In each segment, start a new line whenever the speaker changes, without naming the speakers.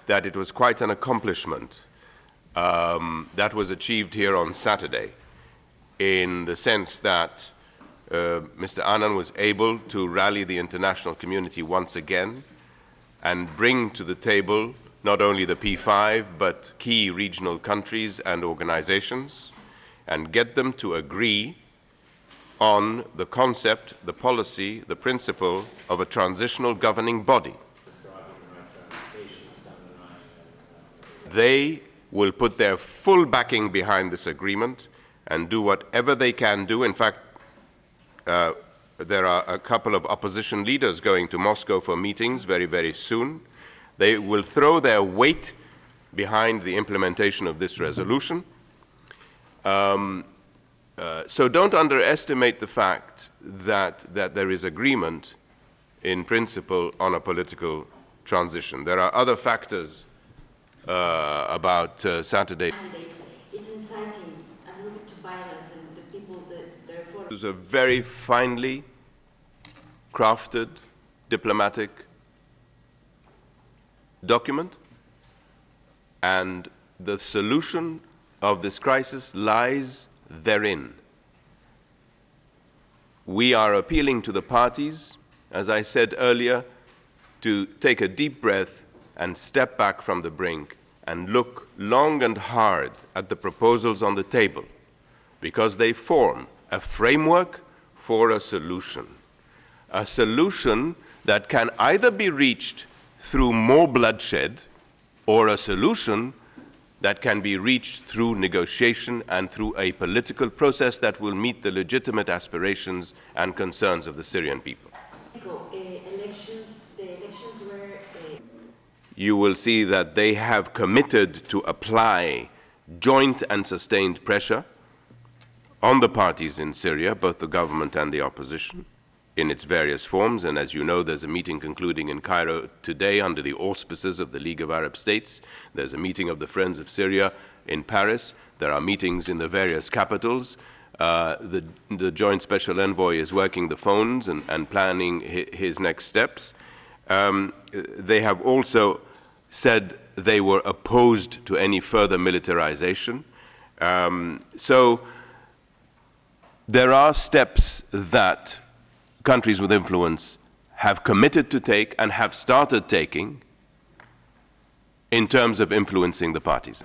that it was quite an accomplishment that was achieved here on Saturday, in the sense that Mr. Annan was able to rally the international community once again and bring to the table not only the P5 but key regional countries and organizations, and get them to agree on the concept, the policy, the principle of a transitional governing body. They will put their full backing behind this agreement and do whatever they can do. In fact, there are a couple of opposition leaders going to Moscow for meetings very, very soon. They will throw their weight behind the implementation of this resolution. So don't underestimate the fact that there is agreement in principle on a political transition. There are other factors about Saturday.
It's inciting and leading to violence, and the people
It was a very finely crafted diplomatic document, and the solution of this crisis lies therein. We are appealing to the parties, as I said earlier, to take a deep breath and step back from the brink and look long and hard at the proposals on the table, because they form a framework for a solution that can either be reached through more bloodshed, or a solution that can be reached through negotiation and through a political process that will meet the legitimate aspirations and concerns of the Syrian people. You will see that they have committed to apply joint and sustained pressure on the parties in Syria, both the government and the opposition, in its various forms. And as you know, there's a meeting concluding in Cairo today under the auspices of the League of Arab States. There's a meeting of the Friends of Syria in Paris. There are meetings in the various capitals. The Joint Special Envoy is working the phones and planning his next steps. They have also said they were opposed to any further militarization. So there are steps that countries with influence have committed to take and have started taking in terms of influencing the parties.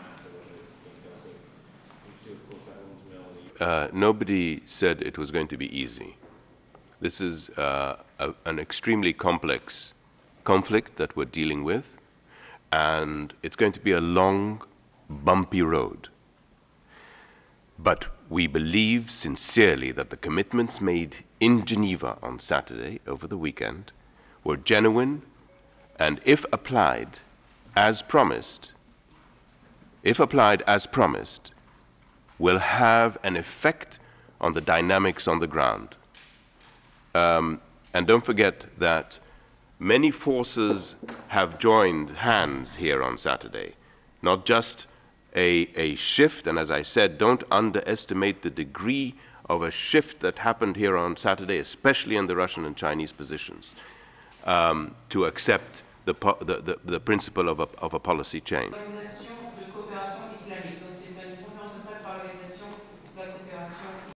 Nobody said it was going to be easy. This is an extremely complex conflict that we're dealing with, and it's going to be a long, bumpy road. But we believe sincerely that the commitments made in Geneva on Saturday, over the weekend, were genuine, and if applied as promised, will have an effect on the dynamics on the ground. And don't forget that many forces have joined hands here on Saturday, not just a shift, and as I said, don't underestimate the degree of a shift that happened here on Saturday, especially in the Russian and Chinese positions, to accept the principle of a policy change.